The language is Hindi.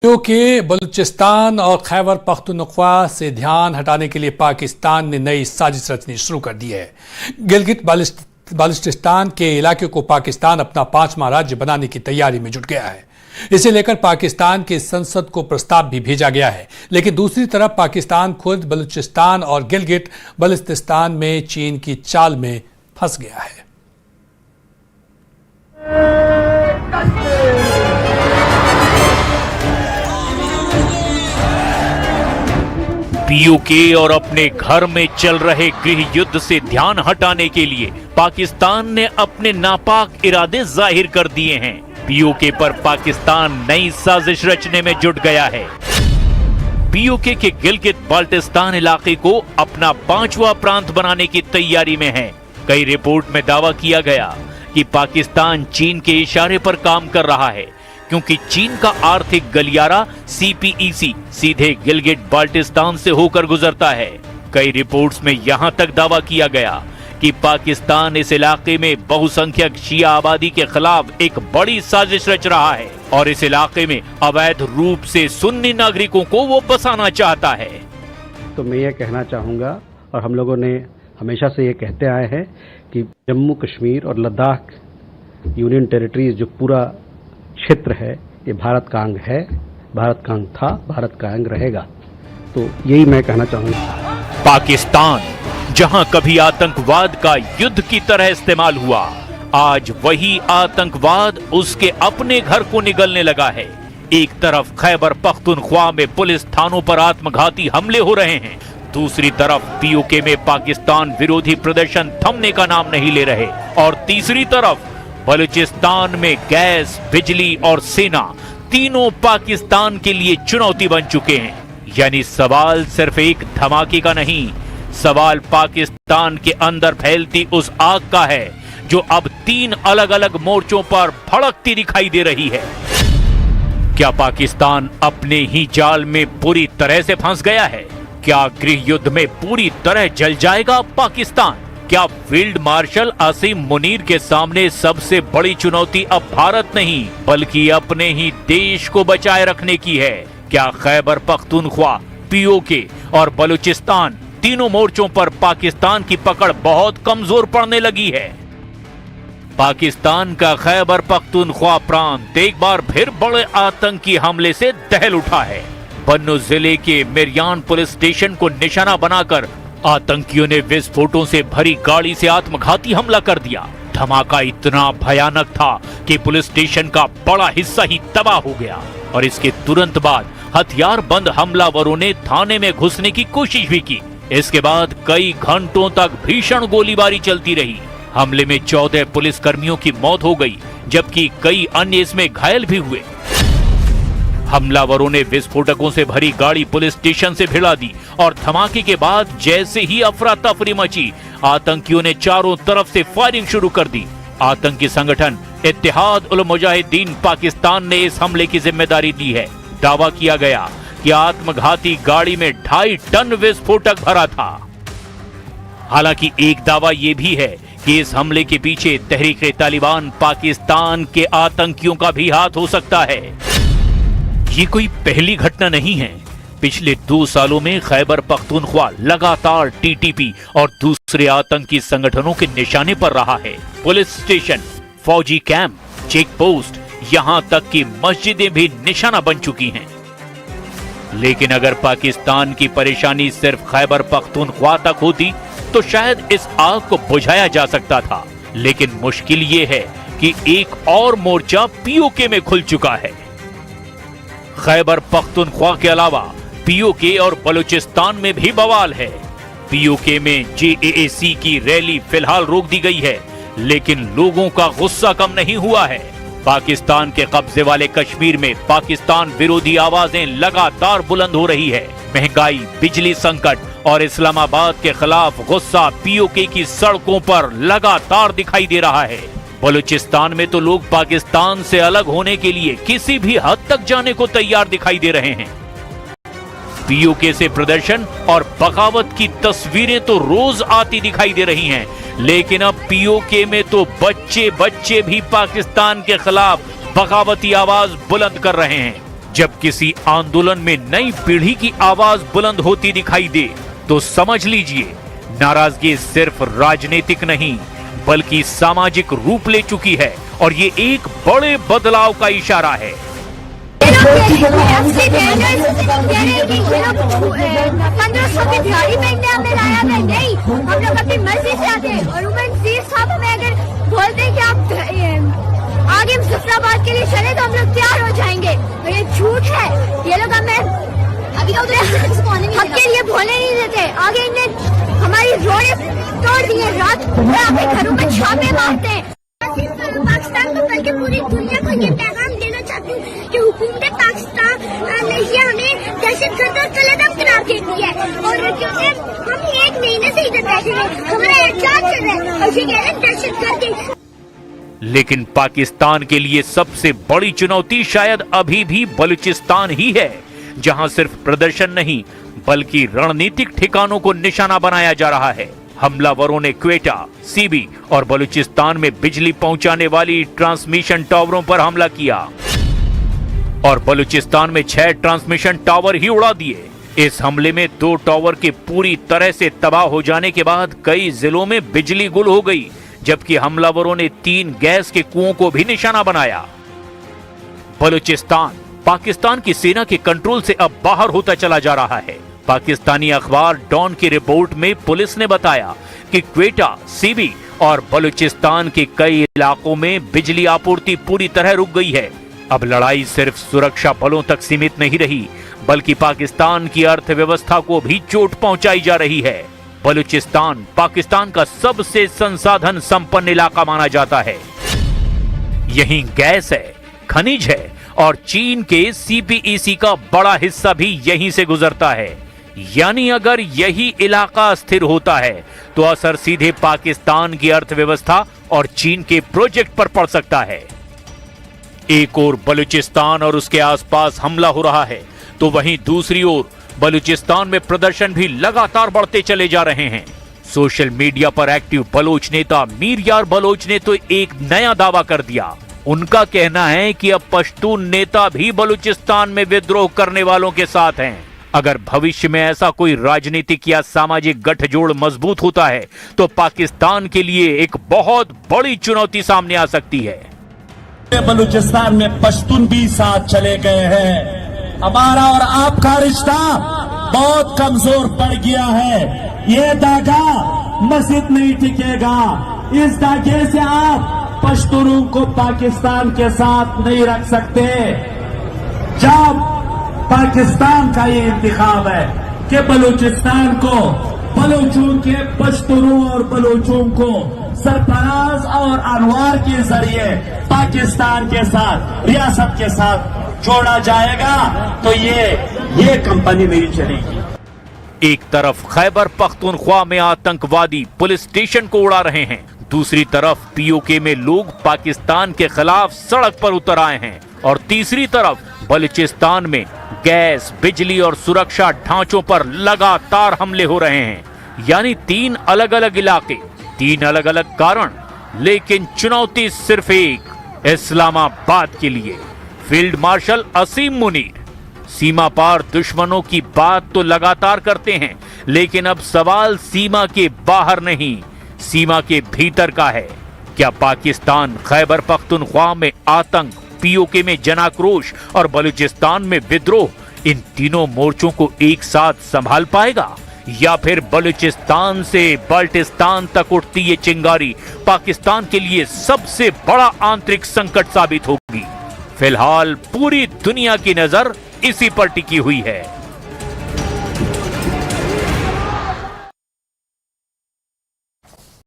पीओके बलूचिस्तान और खैबर पख्तूनख्वा से ध्यान हटाने के लिए पाकिस्तान ने नई साजिश रचनी शुरू कर दी है। गिलगित बाल्टिस्तान के इलाके को पाकिस्तान अपना 5वां राज्य बनाने की तैयारी में जुट गया है। इसे लेकर पाकिस्तान की संसद को प्रस्ताव भी भेजा गया है, लेकिन दूसरी तरफ पाकिस्तान खुद बलूचिस्तान और गिलगित बाल्टिस्तान में चीन की चाल में फंस गया है। पीओके और अपने घर में चल रहे गृह युद्ध से ध्यान हटाने के लिए पाकिस्तान ने अपने नापाक इरादे जाहिर कर दिए हैं। पीओके पर पाकिस्तान नई साजिश रचने में जुट गया है। पीओके के गिलगित बाल्टिस्तान इलाके को अपना 5वां प्रांत बनाने की तैयारी में है। कई रिपोर्ट में दावा किया गया कि पाकिस्तान चीन के इशारे पर काम कर रहा है, क्योंकि चीन का आर्थिक गलियारा सीपीईसी सीधे गिलगिट बाल्टिस्तान से होकर गुजरता है। कई रिपोर्ट्स में यहां तक दावा किया गया कि पाकिस्तान इस इलाके में बहुसंख्यक शिया आबादी के खिलाफ एक बड़ी साजिश रच रहा है और इस इलाके में अवैध रूप से सुन्नी नागरिकों को वो बसाना चाहता है। तो मैं ये कहना चाहूँगा, और हम लोगों ने हमेशा से ये कहते आए हैं कि जम्मू कश्मीर और लद्दाख यूनियन टेरिटरीज जो पूरा क्षेत्र है, ये भारत का अंग है, भारत का अंग था, भारत का अंग रहेगा। तो यही मैं कहना चाहूँगा। पाकिस्तान जहां कभी आतंकवाद का युद्ध की तरह इस्तेमाल हुआ, आज वही आतंकवाद उसके अपने घर को निगलने लगा है। एक तरफ खैबर पख्तूनख्वा में पुलिस थानों पर आत्मघाती हमले हो रहे हैं, दूसरी तरफ पीओके में पाकिस्तान विरोधी प्रदर्शन थमने का नाम नहीं ले रहे, और तीसरी तरफ बलूचिस्तान में गैस, बिजली और सेना तीनों पाकिस्तान के लिए चुनौती बन चुके हैं। यानी सवाल सिर्फ एक धमाके का नहीं, सवाल पाकिस्तान के अंदर फैलती उस आग का है जो अब 3 अलग अलग मोर्चों पर भड़कती दिखाई दे रही है। क्या पाकिस्तान अपने ही जाल में पूरी तरह से फंस गया है? क्या गृह युद्ध में पूरी तरह जल जाएगा पाकिस्तान? क्या फील्ड मार्शल असीम मुनीर के सामने सबसे बड़ी चुनौती अब भारत नहीं बल्कि अपने ही देश को बचाए रखने की है? क्या खैबर पख्तूनख्वा, पीओके और बलूचिस्तान तीनों मोर्चों पर पाकिस्तान की पकड़ बहुत कमजोर पड़ने लगी है? पाकिस्तान का खैबर पख्तूनख्वा प्रांत एक बार फिर बड़े आतंकी हमले से दहल उठा है। बन्नू जिले के मिरयान पुलिस स्टेशन को निशाना बनाकर आतंकियों ने विस्फोटों से भरी गाड़ी से आत्मघाती हमला कर दिया। धमाका इतना भयानक था कि पुलिस स्टेशन का बड़ा हिस्सा ही तबाह हो गया, और इसके तुरंत बाद हथियार बंद हमलावरों ने थाने में घुसने की कोशिश भी की। इसके बाद कई घंटों तक भीषण गोलीबारी चलती रही। हमले में 14 पुलिस कर्मियों की मौत हो गई, जबकि कई अन्य इसमें घायल भी हुए। हमलावरों ने विस्फोटकों से भरी गाड़ी पुलिस स्टेशन से भिड़ा दी, और धमाके के बाद जैसे ही अफरा तफरी मची, आतंकियों ने चारों तरफ से फायरिंग शुरू कर दी। आतंकी संगठन इत्तेहाद उल मुजाहिदीन पाकिस्तान ने इस हमले की जिम्मेदारी ली है। दावा किया गया कि आत्मघाती गाड़ी में 2.5 टन विस्फोटक भरा था। हालांकि एक दावा यह भी है कि इस हमले के पीछे तहरीक-ए-तालिबान पाकिस्तान के आतंकियों का भी हाथ हो सकता है। ये कोई पहली घटना नहीं है। पिछले 2 सालों में खैबर पख्तूनख्वा लगातार टीटीपी और दूसरे आतंकी संगठनों के निशाने पर रहा है। पुलिस स्टेशन, फौजी कैंप, चेक पोस्ट, यहां तक कि मस्जिदें भी निशाना बन चुकी हैं। लेकिन अगर पाकिस्तान की परेशानी सिर्फ खैबर पख्तूनख्वा तक होती तो शायद इस आग को बुझाया जा सकता था। लेकिन मुश्किल ये है कि एक और मोर्चा पीओके में खुल चुका है। खैबर पख्तूनख्वा के अलावा पीओके और बलूचिस्तान में भी बवाल है। पीओके में जेएसी की रैली फिलहाल रोक दी गई है, लेकिन लोगों का गुस्सा कम नहीं हुआ है। पाकिस्तान के कब्जे वाले कश्मीर में पाकिस्तान विरोधी आवाजें लगातार बुलंद हो रही है। महंगाई, बिजली संकट और इस्लामाबाद के खिलाफ गुस्सा पीओके की सड़कों पर लगातार दिखाई दे रहा है। बलूचिस्तान में तो लोग पाकिस्तान से अलग होने के लिए किसी भी हद तक जाने को तैयार दिखाई दे रहे हैं। पीओके से प्रदर्शन और बगावत की तस्वीरें तो रोज आती दिखाई दे रही हैं, लेकिन अब पीओके में तो बच्चे भी पाकिस्तान के खिलाफ बगावती आवाज बुलंद कर रहे हैं। जब किसी आंदोलन में नई पीढ़ी की आवाज बुलंद होती दिखाई दे तो समझ लीजिए नाराजगी सिर्फ राजनीतिक नहीं बल्कि सामाजिक रूप ले चुकी है और ये एक बड़े बदलाव का इशारा है। 1500 की दिहाड़ी में हमें लाया है, नहीं हम लोग अपनी मर्जी से आते हैं। और उमर नज़ीर साहब हमें अगर बोलते हैं कि आप आगे मुजफ्फराबाद के लिए चले तो हम लोग तैयार हो जाएंगे, तो ये झूठ है। ये लोग हमें हमके लिए बोलने नहीं देते। आगे इन्हें हमारी रोडें तोड़ दी है, रात अपने घरों में छापे मारते हैं। पाकिस्तान को बल्कि पूरी दुनिया को ये पैगाम देना चाहती हूँ कि हुकूमत पाकिस्तान ने ये हमें दहशतगर्द और कलअदब करार दे दी है। और क्योंकि हम 1 महीने से इधर बैठे हैं, हमारा एहतजाज चल रहा है और ये कह रहे हैं दहशतगर्दी। लेकिन पाकिस्तान के लिए सबसे बड़ी चुनौती शायद अभी भी बलूचिस्तान ही है, जहां सिर्फ प्रदर्शन नहीं बल्कि रणनीतिक ठिकानों को निशाना बनाया जा रहा है। हमलावरों ने क्वेटा, सीबी और बलूचिस्तान में बिजली पहुंचाने वाली ट्रांसमिशन टावरों पर हमला किया और बलूचिस्तान में 6 ट्रांसमिशन टावर ही उड़ा दिए। इस हमले में 2 टावर के पूरी तरह से तबाह हो जाने के बाद कई जिलों में बिजली गुल हो गई, जबकि हमलावरों ने 3 गैस के कुओं को भी निशाना बनाया। बलूचिस्तान पाकिस्तान की सेना के कंट्रोल से अब बाहर होता चला जा रहा है। पाकिस्तानी अखबार डॉन की रिपोर्ट में पुलिस ने बताया कि क्वेटा, सीबी और बलूचिस्तान के कई इलाकों में बिजली आपूर्ति पूरी तरह रुक गई है। अब लड़ाई सिर्फ सुरक्षा बलों तक सीमित नहीं रही बल्कि पाकिस्तान की अर्थव्यवस्था को भी चोट पहुंचाई जा रही है। बलूचिस्तान पाकिस्तान का सबसे संसाधन संपन्न इलाका माना जाता है। यहीं गैस है, खनिज है और चीन के सीपीईसी का बड़ा हिस्सा भी यहीं से गुजरता है। यानी अगर यही इलाका स्थिर होता है तो असर सीधे पाकिस्तान की अर्थव्यवस्था और चीन के प्रोजेक्ट पर पड़ सकता है। एक ओर बलूचिस्तान और उसके आसपास हमला हो रहा है तो वहीं दूसरी ओर बलूचिस्तान में प्रदर्शन भी लगातार बढ़ते चले जा रहे हैं। सोशल मीडिया पर एक्टिव बलोच नेता मीर यार बलोच ने तो एक नया दावा कर दिया। उनका कहना है कि अब पश्तून नेता भी बलूचिस्तान में विद्रोह करने वालों के साथ हैं। अगर भविष्य में ऐसा कोई राजनीतिक या सामाजिक गठजोड़ मजबूत होता है तो पाकिस्तान के लिए एक बहुत बड़ी चुनौती सामने आ सकती है। बलूचिस्तान में पश्तून भी साथ चले गए हैं। हमारा और आपका रिश्ता बहुत कमजोर पड़ गया है। ये धागा मस्जिद नहीं टिकेगा। इस धागे से आप पश्तूनों को पाकिस्तान के साथ नहीं रख सकते। जब पाकिस्तान का ये इंतखाब है कि बलूचिस्तान को बलूचों के पश्तूनों और बलूचों को सरफराज और अनवार के जरिए पाकिस्तान के साथ, रियासत के साथ जोड़ा जाएगा तो ये कंपनी नहीं चलेगी। एक तरफ खैबर पख्तूनख्वा में आतंकवादी पुलिस स्टेशन को उड़ा रहे हैं, दूसरी तरफ पीओके में लोग पाकिस्तान के खिलाफ सड़क पर उतर आए हैं और तीसरी तरफ बलूचिस्तान में गैस, बिजली और सुरक्षा ढांचों पर लगातार हमले हो रहे हैं। यानी 3 अलग अलग इलाके, 3 अलग अलग कारण, लेकिन चुनौती सिर्फ एक, इस्लामाबाद के लिए। फील्ड मार्शल असीम मुनीर सीमा पार दुश्मनों की बात तो लगातार करते हैं, लेकिन अब सवाल सीमा के बाहर नहीं, सीमा के भीतर का है। क्या पाकिस्तान खैबर पख्तूनख्वा में आतंक, पीओके में जनाक्रोश और बलूचिस्तान में विद्रोह, इन तीनों मोर्चों को एक साथ संभाल पाएगा या फिर बलूचिस्तान से बाल्टिस्तान तक उठती ये चिंगारी पाकिस्तान के लिए सबसे बड़ा आंतरिक संकट साबित होगी? फिलहाल पूरी दुनिया की नजर इसी पर टिकी हुई है।